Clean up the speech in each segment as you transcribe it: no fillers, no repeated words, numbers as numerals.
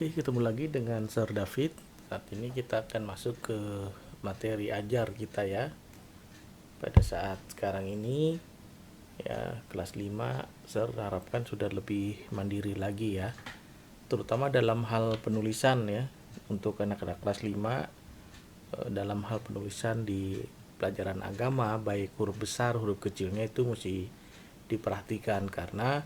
Oke, ketemu lagi dengan Sir David. Saat ini kita akan masuk ke materi ajar kita ya. Pada saat sekarang ini ya kelas 5, Sir harapkan sudah lebih mandiri lagi ya. Terutama dalam hal penulisan ya. Untuk anak-anak kelas 5 dalam hal penulisan di pelajaran agama, baik huruf besar, huruf kecilnya itu mesti diperhatikan karena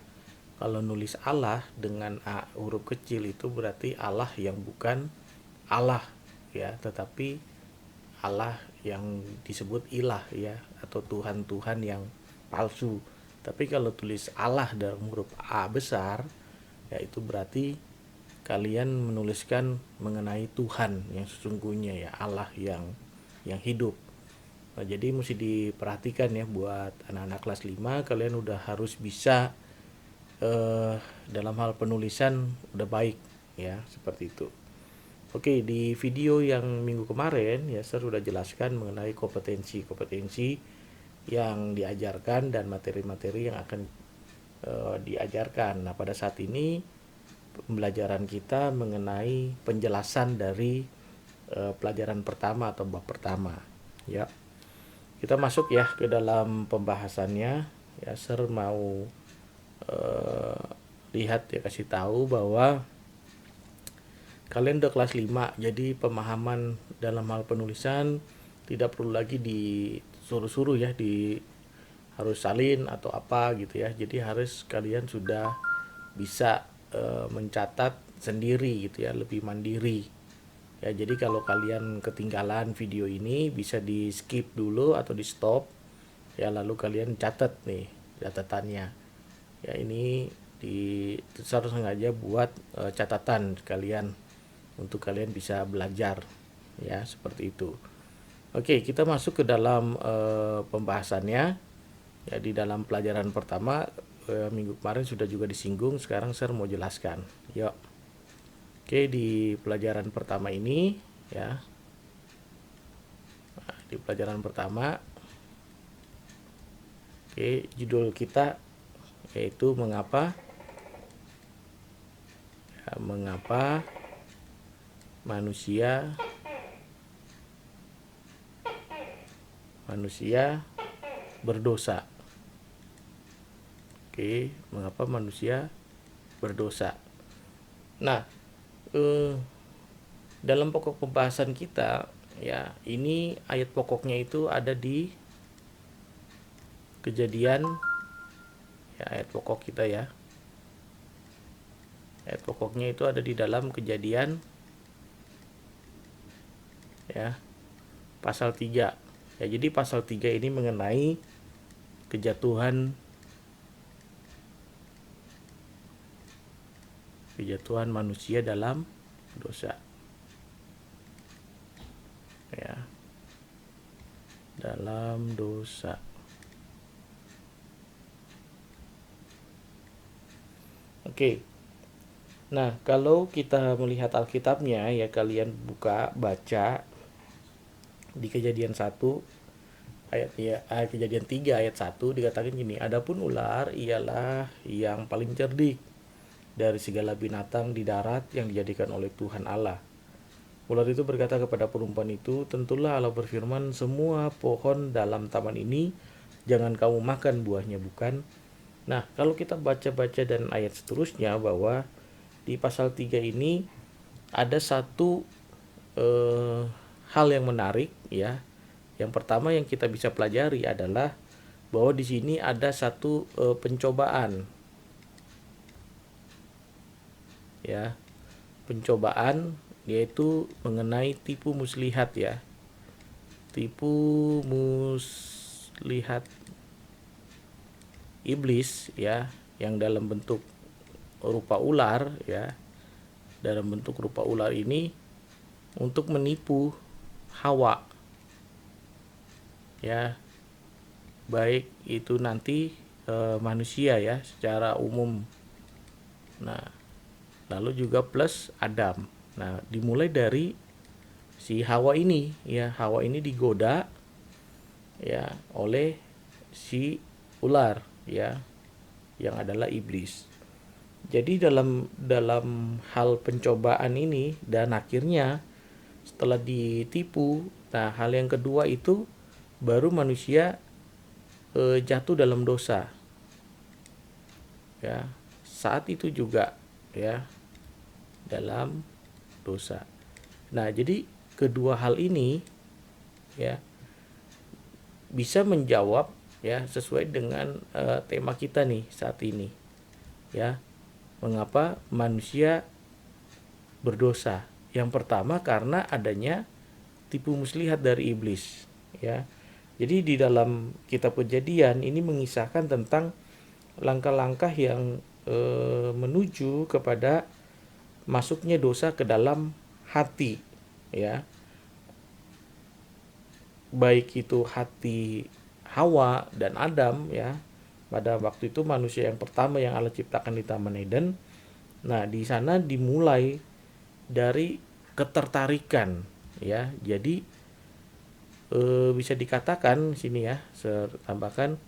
kalau nulis Allah dengan huruf kecil itu berarti Allah yang bukan Allah ya, tetapi Allah yang disebut ilah ya, atau Tuhan-Tuhan yang palsu. Tapi kalau tulis Allah dalam huruf A besar, ya itu berarti kalian menuliskan mengenai Tuhan yang sesungguhnya ya, Allah yang hidup. Nah, jadi mesti diperhatikan ya buat anak-anak kelas 5, kalian udah harus bisa dalam hal penulisan udah baik ya, seperti itu. Oke, di video yang minggu kemarin ya saya sudah jelaskan mengenai kompetensi-kompetensi yang diajarkan dan materi-materi yang akan diajarkan. Nah, pada saat ini pembelajaran kita mengenai penjelasan dari pelajaran pertama atau bab pertama. Ya. Kita masuk ya ke dalam pembahasannya. Ya, Sir mau lihat ya, kasih tahu bahwa kalian udah kelas 5, jadi pemahaman dalam hal penulisan tidak perlu lagi disuruh-suruh ya, harus salin atau apa gitu ya. Jadi harus kalian sudah bisa mencatat sendiri gitu ya, lebih mandiri. Ya, jadi kalau kalian ketinggalan video ini bisa di skip dulu atau di stop ya, lalu kalian catat nih catatannya. Ya, ini harus sengaja buat catatan kalian untuk kalian bisa belajar ya, seperti itu. Oke, kita masuk ke dalam pembahasannya ya. Di dalam pelajaran pertama minggu kemarin sudah juga disinggung, sekarang saya mau jelaskan. Yuk. Oke, di pelajaran pertama ini ya. Nah, di pelajaran pertama, oke, judul kita yaitu mengapa manusia berdosa. Oke, mengapa manusia berdosa. Nah, dalam pokok pembahasan kita ya, ini ayat pokoknya itu ada di Kejadian ya, ayat pokok kita ya. Ayat pokoknya itu ada di dalam Kejadian ya, pasal 3. Ya, jadi pasal 3 ini mengenai kejatuhan manusia dalam dosa. Ya. Dalam dosa. Oke. Nah, kalau kita melihat Alkitabnya ya, kalian baca di Kejadian 1 Kejadian 3 ayat 1 dikatakan gini, adapun ular ialah yang paling cerdik dari segala binatang di darat yang dijadikan oleh Tuhan Allah. Ular itu berkata kepada perempuan itu, tentulah Allah berfirman, semua pohon dalam taman ini jangan kamu makan buahnya, bukan? Nah, kalau kita baca-baca dan ayat seterusnya, bahwa di pasal 3 ini ada satu hal yang menarik ya. Yang pertama yang kita bisa pelajari adalah bahwa di sini ada satu pencobaan. Ya. Pencobaan yaitu mengenai tipu muslihat ya. Tipu muslihat iblis ya, yang dalam bentuk rupa ular ya. Dalam bentuk rupa ular ini untuk menipu Hawa. Ya. Baik itu nanti manusia ya secara umum. Nah, lalu juga plus Adam. Nah, dimulai dari si Hawa ini ya. Hawa ini digoda ya oleh si ular ya, yang adalah iblis. Jadi dalam hal pencobaan ini dan akhirnya setelah ditipu, nah hal yang kedua itu baru manusia jatuh dalam dosa, ya. Saat itu juga, ya, dalam dosa. Nah, jadi kedua hal ini, ya, bisa menjawab, ya, sesuai dengan tema kita nih saat ini, ya. Mengapa manusia berdosa? Yang pertama karena adanya tipu muslihat dari iblis, ya. Jadi di dalam kitab Kejadian ini mengisahkan tentang langkah-langkah yang menuju kepada masuknya dosa ke dalam hati, ya. Baik itu hati Hawa dan Adam, ya. Pada waktu itu manusia yang pertama yang Allah ciptakan di Taman Eden. Nah, di sana dimulai dari ketertarikan, ya. Jadi bisa dikatakan sini, ya, saya tambahkan.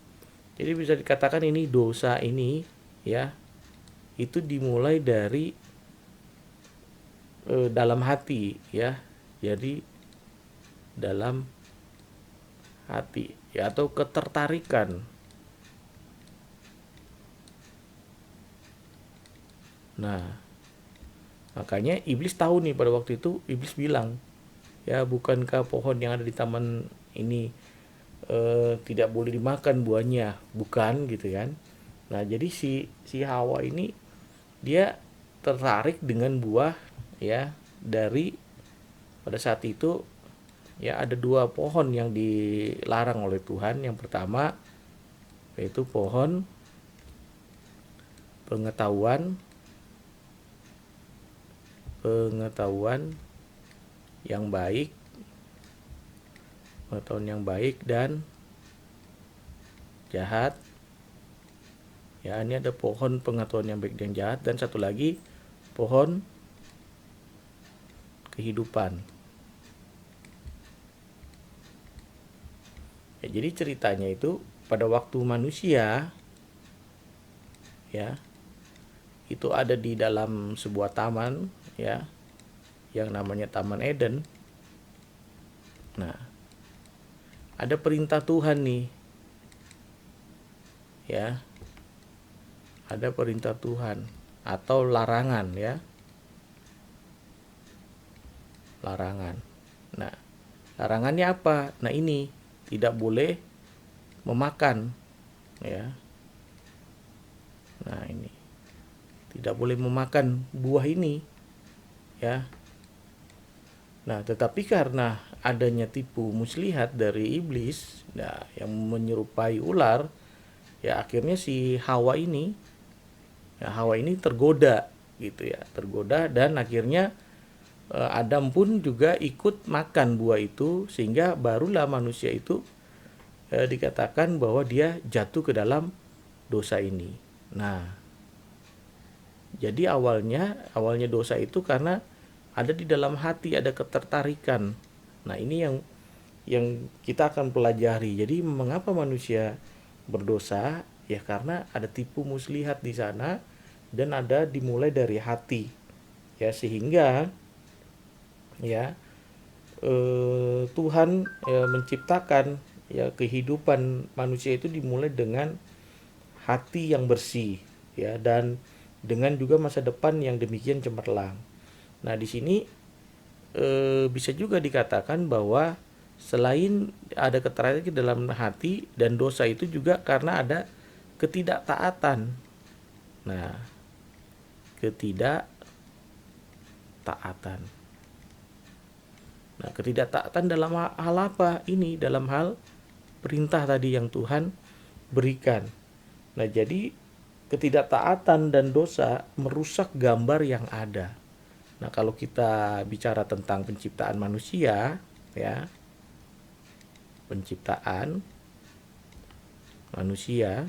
Jadi bisa dikatakan ini dosa ini, ya, itu dimulai dari dalam hati, ya. Jadi dalam hati, ya, atau ketertarikan. Nah, makanya iblis tahu nih, pada waktu itu iblis bilang, ya, bukankah pohon yang ada di taman ini tidak boleh dimakan buahnya, bukan, gitu kan. Nah, jadi si Hawa ini dia tertarik dengan buah, ya, dari pada saat itu, ya, ada dua pohon yang dilarang oleh Tuhan. Yang pertama yaitu pohon pengetahuan pengetahuan yang baik, pengetahuan yang baik dan jahat. Ya, ini ada pohon pengetahuan yang baik dan jahat, dan satu lagi pohon kehidupan. Ya, jadi ceritanya itu pada waktu manusia, ya, itu ada di dalam sebuah taman, ya, yang namanya Taman Eden. Nah, ada perintah Tuhan nih, ya, ada perintah Tuhan atau larangan, ya, larangan. Nah, larangannya apa? Nah, ini tidak boleh memakan, ya. Nah, ini tidak boleh memakan buah ini, ya. Nah, tetapi karena adanya tipu muslihat dari iblis, nah, yang menyerupai ular, ya, akhirnya si Hawa ini, ya, Hawa ini tergoda, gitu, ya, tergoda, dan akhirnya Adam pun juga ikut makan buah itu, sehingga barulah manusia itu dikatakan bahwa dia jatuh ke dalam dosa ini. Nah, jadi awalnya dosa itu karena ada di dalam hati, ada ketertarikan. Nah, ini yang kita akan pelajari. Jadi mengapa manusia berdosa? Ya karena ada tipu muslihat di sana, dan ada dimulai dari hati. Ya, sehingga, ya, Tuhan menciptakan, ya, kehidupan manusia itu dimulai dengan hati yang bersih, ya, dan dengan juga masa depan yang demikian cemerlang. Nah, di sini bisa juga dikatakan bahwa selain ada ketertarikan dalam hati, dan dosa itu juga karena ada ketidaktaatan. Nah, ketidaktaatan. Nah, ketidaktaatan dalam hal apa? Ini dalam hal perintah tadi yang Tuhan berikan. Nah, jadi ketidaktaatan dan dosa merusak gambar yang ada. Nah, kalau kita bicara tentang penciptaan manusia, ya, penciptaan manusia,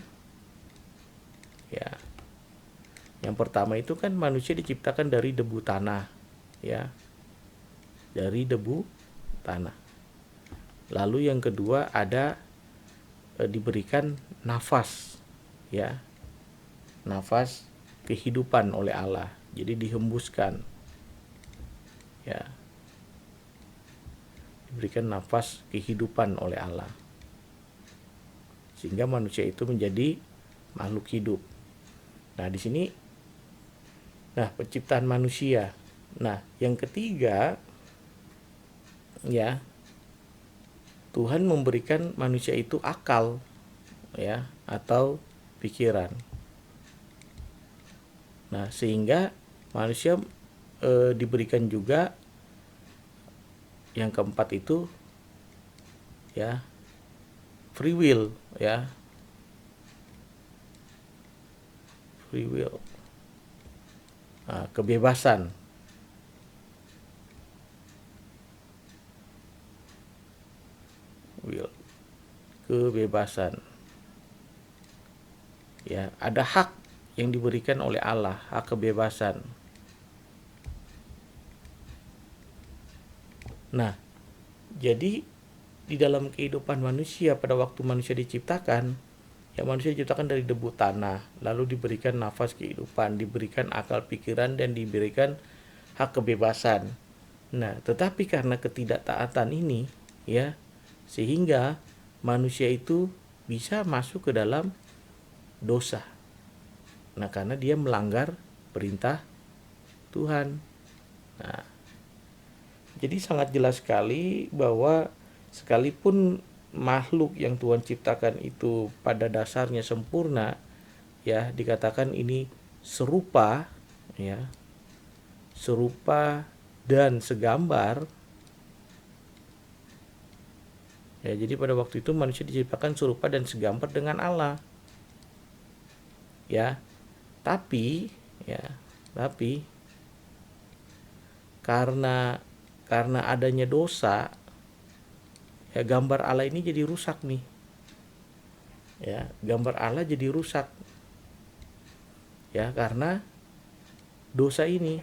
ya, yang pertama itu kan manusia diciptakan dari debu tanah, ya, dari debu tanah. Lalu yang kedua ada diberikan nafas, ya, nafas kehidupan oleh Allah. Jadi dihembuskan, ya, diberikan nafas kehidupan oleh Allah, sehingga manusia itu menjadi makhluk hidup. Nah, di sini, nah, penciptaan manusia. Nah, yang ketiga, ya, Tuhan memberikan manusia itu akal, ya, atau pikiran. Nah, sehingga manusia diberikan juga yang keempat itu, ya, free will, ya, free will, nah, kebebasan. Will, kebebasan, ya, ada hak yang diberikan oleh Allah, hak kebebasan. Nah, jadi di dalam kehidupan manusia pada waktu manusia diciptakan, ya, manusia diciptakan dari debu tanah, lalu diberikan nafas kehidupan, diberikan akal pikiran, dan diberikan hak kebebasan. Nah, tetapi karena ketidaktaatan ini, ya, sehingga manusia itu bisa masuk ke dalam dosa. Nah, karena dia melanggar perintah Tuhan. Nah, jadi sangat jelas sekali bahwa sekalipun makhluk yang Tuhan ciptakan itu pada dasarnya sempurna, ya, dikatakan ini serupa, ya, serupa dan segambar. Ya, jadi pada waktu itu manusia diciptakan serupa dan segambar dengan Allah. Ya. Tapi, ya, tapi karena adanya dosa, ya, gambar Allah ini jadi rusak nih. Ya, gambar Allah jadi rusak. Ya, karena dosa ini.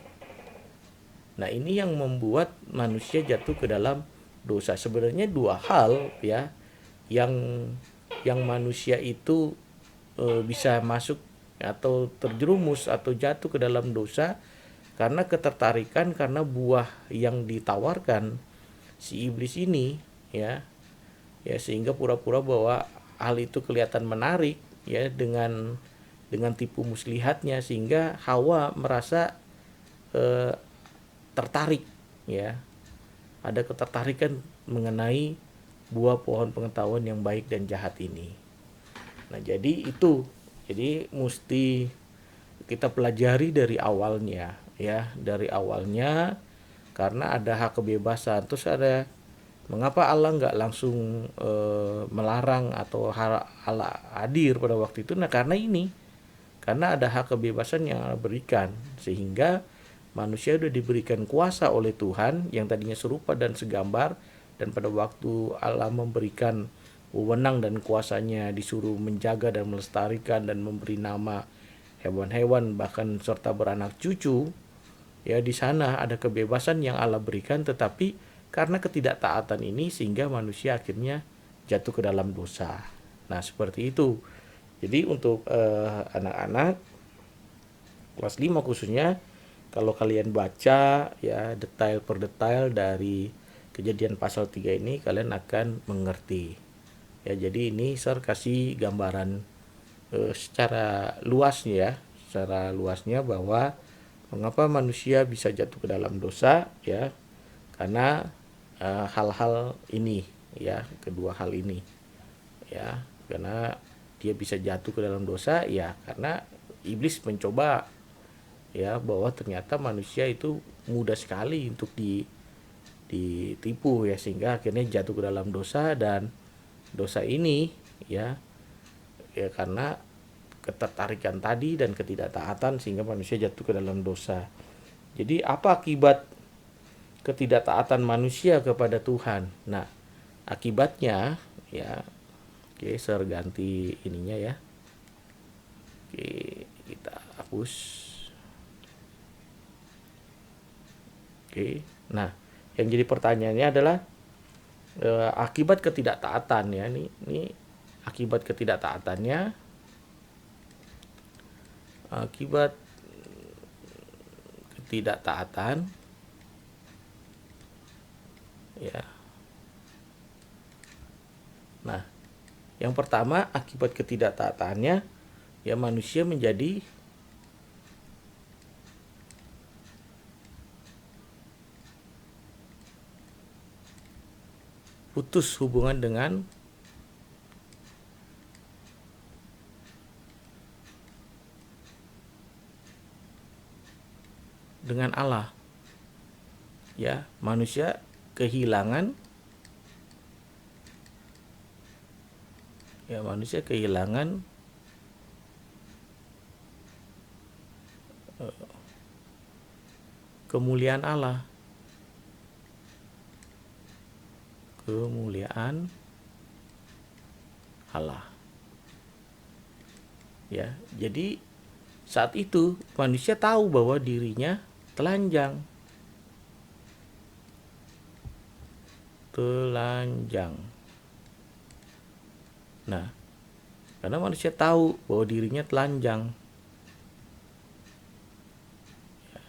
Nah, ini yang membuat manusia jatuh ke dalam dosa. Sebenarnya dua hal, ya, yang manusia itu bisa masuk atau terjerumus atau jatuh ke dalam dosa karena ketertarikan, karena buah yang ditawarkan si iblis ini, ya, ya, sehingga pura-pura bahwa hal itu kelihatan menarik, ya, dengan tipu muslihatnya, sehingga Hawa merasa tertarik, ya, ada ketertarikan mengenai buah pohon pengetahuan yang baik dan jahat ini. Nah, jadi itu, jadi mesti kita pelajari dari awalnya, ya, dari awalnya, karena ada hak kebebasan. Terus ada, mengapa Allah nggak langsung melarang atau Allah hadir pada waktu itu? Nah, karena ini, karena ada hak kebebasan yang Allah berikan, sehingga manusia sudah diberikan kuasa oleh Tuhan yang tadinya serupa dan segambar, dan pada waktu Allah memberikan wewenang dan kuasanya, disuruh menjaga dan melestarikan dan memberi nama hewan-hewan bahkan serta beranak cucu, ya, di sana ada kebebasan yang Allah berikan, tetapi karena ketidaktaatan ini sehingga manusia akhirnya jatuh ke dalam dosa. Nah, seperti itu. Jadi untuk anak-anak kelas 5 khususnya, kalau kalian baca, ya, detail per detail dari Kejadian pasal 3 ini, kalian akan mengerti. Ya, jadi ini saya kasih gambaran secara luasnya, ya, secara luasnya bahwa mengapa manusia bisa jatuh ke dalam dosa, ya, karena hal-hal ini, ya, kedua hal ini, ya, karena dia bisa jatuh ke dalam dosa, ya, karena iblis mencoba, ya, bahwa ternyata manusia itu mudah sekali untuk ditipu, ya, sehingga akhirnya jatuh ke dalam dosa. Dan dosa ini, ya, ya, karena ketertarikan tadi dan ketidaktaatan sehingga manusia jatuh ke dalam dosa. Jadi apa akibat ketidaktaatan manusia kepada Tuhan? Nah, akibatnya, ya, oke, saya ganti ininya, ya, oke, kita hapus. Oke, nah, yang jadi pertanyaannya adalah akibat ketidaktaatan, ya, ini akibat ketidaktaatannya, akibat ketidaktaatan, ya. Nah, yang pertama akibat ketidaktaatannya, ya manusia menjadi putus hubungan dengan Allah. Ya, manusia kehilangan kemuliaan Allah. Kemuliaan Allah. Ya, jadi saat itu manusia tahu bahwa dirinya telanjang. Nah, karena manusia tahu bahwa dirinya telanjang. Ya,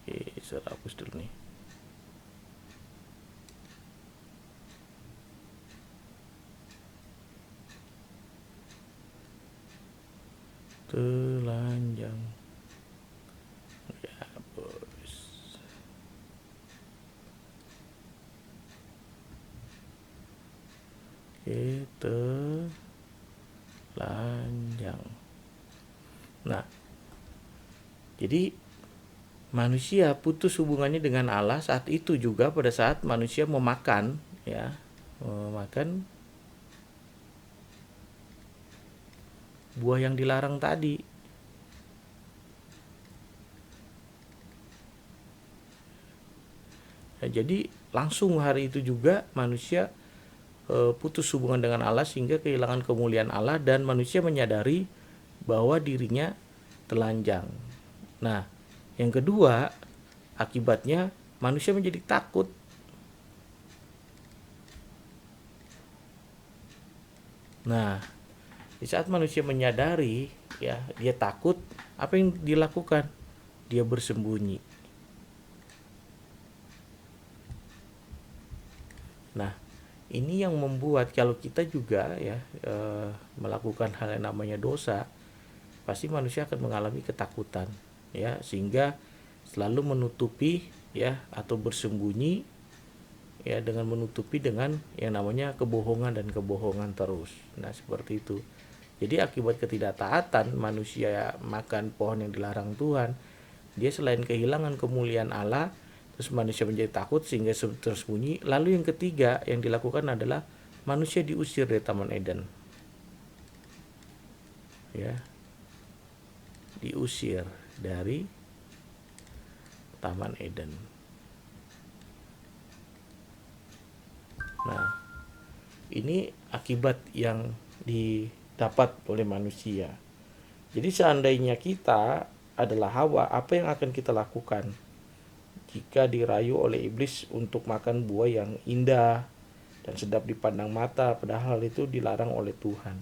oke, saya hapus dulu nih. Telanjang. Ya, bos. Oke, telanjang. Nah, jadi manusia putus hubungannya dengan Allah saat itu juga pada saat manusia memakan, ya, memakan buah yang dilarang tadi. Ya, jadi langsung hari itu juga manusia putus hubungan dengan Allah sehingga kehilangan kemuliaan Allah dan manusia menyadari bahwa dirinya telanjang. Nah, yang kedua akibatnya manusia menjadi takut. Nah, di saat manusia menyadari, ya, dia takut, apa yang dilakukan? Dia bersembunyi. Nah, ini yang membuat kalau kita juga ya melakukan hal yang namanya dosa, pasti manusia akan mengalami ketakutan, ya, sehingga selalu menutupi, ya, atau bersembunyi, ya, dengan menutupi dengan yang namanya kebohongan dan kebohongan terus. Nah, seperti itu. Jadi akibat ketidaktaatan manusia makan pohon yang dilarang Tuhan, dia selain kehilangan kemuliaan Allah, terus manusia menjadi takut sehingga tersembunyi. Lalu yang ketiga yang dilakukan adalah manusia diusir dari Taman Eden. Ya. Diusir dari Taman Eden. Nah, ini akibat yang didapat oleh manusia. Jadi seandainya kita adalah Hawa, apa yang akan kita lakukan jika dirayu oleh iblis untuk makan buah yang indah dan sedap dipandang mata, padahal itu dilarang oleh Tuhan?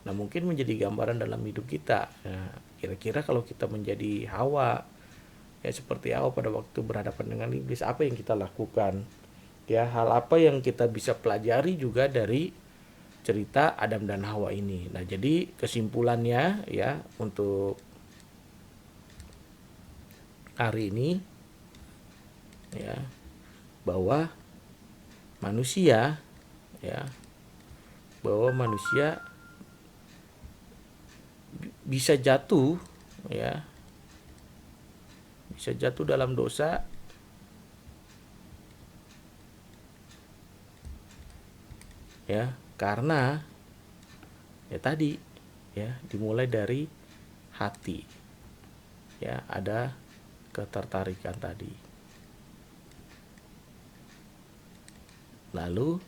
Nah, mungkin menjadi gambaran dalam hidup kita. Nah, kira-kira kalau kita menjadi Hawa, ya seperti Hawa pada waktu berhadapan dengan iblis, apa yang kita lakukan? Ya, hal apa yang kita bisa pelajari juga dari cerita Adam dan Hawa ini. Nah, jadi kesimpulannya, ya, untuk hari ini, ya, bahwa manusia, ya, bisa jatuh, ya, bisa jatuh dalam dosa ya karena ya tadi, ya, dimulai dari hati, ya, ada ketertarikan tadi. Lalu,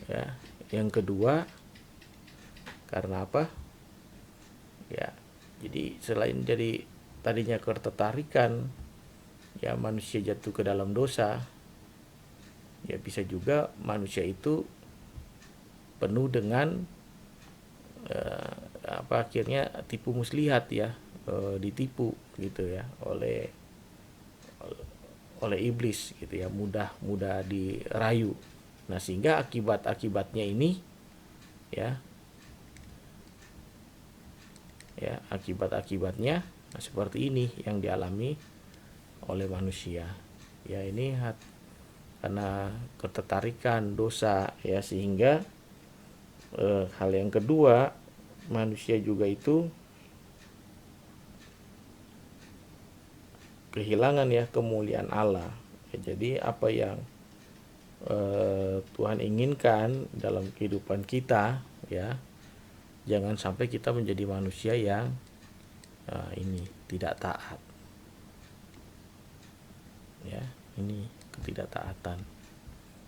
ya, yang kedua karena apa? Ya, jadi selain jadi tadinya ketertarikan, ya, manusia jatuh ke dalam dosa, ya bisa juga manusia itu penuh dengan akhirnya tipu muslihat, ya, ditipu gitu ya oleh iblis gitu ya, mudah dirayu. Nah, sehingga akibatnya ini ya akibatnya seperti ini yang dialami oleh manusia. Ya, ini karena ketertarikan dosa ya, sehingga hal yang kedua, manusia juga itu kehilangan ya kemuliaan Allah. Ya, jadi apa yang Tuhan inginkan dalam kehidupan kita ya, jangan sampai kita menjadi manusia yang ini tidak taat. Ya, ini ketidaktaatan.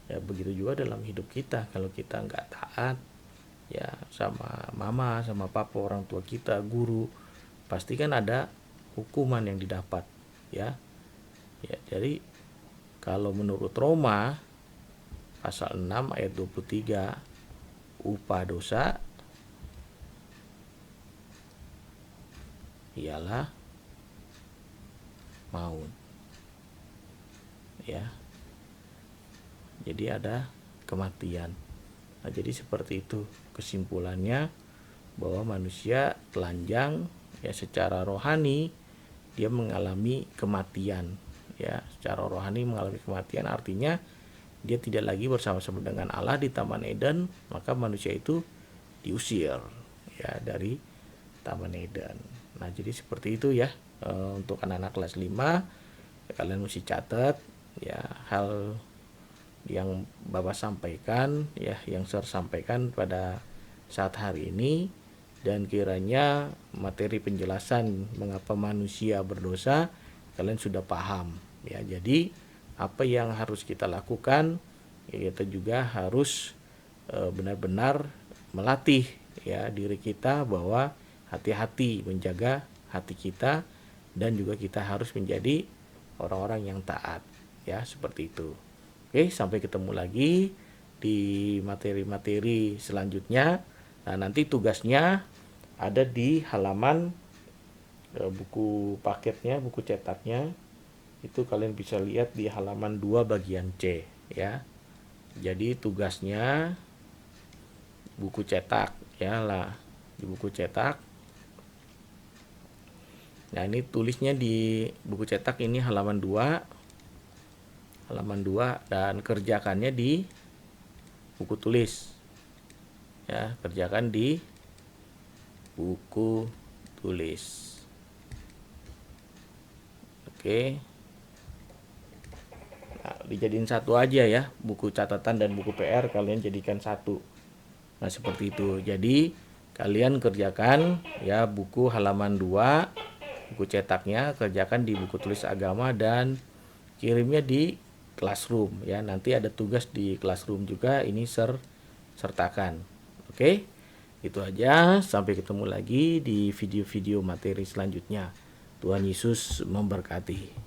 Ya, begitu juga dalam hidup kita, kalau kita nggak taat ya sama mama, sama papa, orang tua kita, guru, pasti kan ada hukuman yang didapat ya. Ya, jadi kalau menurut Roma pasal 6 ayat 23, upah dosa ialah maut. Ya. Jadi ada kematian. Nah, jadi seperti itu kesimpulannya, bahwa manusia telanjang ya secara rohani, dia mengalami kematian ya. Secara rohani mengalami kematian artinya dia tidak lagi bersama-sama dengan Allah di Taman Eden, maka manusia itu diusir ya dari Taman Eden. Nah, jadi seperti itu ya. Untuk anak-anak kelas 5 ya, kalian mesti catat ya hal yang Bapak sampaikan ya, yang saya sampaikan pada saat hari ini, dan kiranya materi penjelasan mengapa manusia berdosa kalian sudah paham ya. Jadi apa yang harus kita lakukan ya, kita juga harus benar-benar melatih ya diri kita bahwa hati-hati menjaga hati kita, dan juga kita harus menjadi orang-orang yang taat ya, seperti itu. Oke, sampai ketemu lagi di materi-materi selanjutnya. Nah, nanti tugasnya ada di halaman buku paketnya, buku cetaknya. Itu kalian bisa lihat di halaman 2 bagian C ya. Jadi tugasnya buku cetak ya lah, di buku cetak. Nah, ini tulisnya di buku cetak ini halaman 2 dan kerjakannya di buku tulis ya, kerjakan di buku tulis. Oke, nah, dijadiin satu aja ya, buku catatan dan buku PR kalian jadikan satu. Nah, seperti itu. Jadi kalian kerjakan ya buku halaman 2, buku cetaknya kerjakan di buku tulis agama dan kirimnya di Classroom ya. Nanti ada tugas di Classroom juga, ini sertakan. Oke, itu aja. Sampai ketemu lagi di video-video materi selanjutnya. Tuhan Yesus memberkati.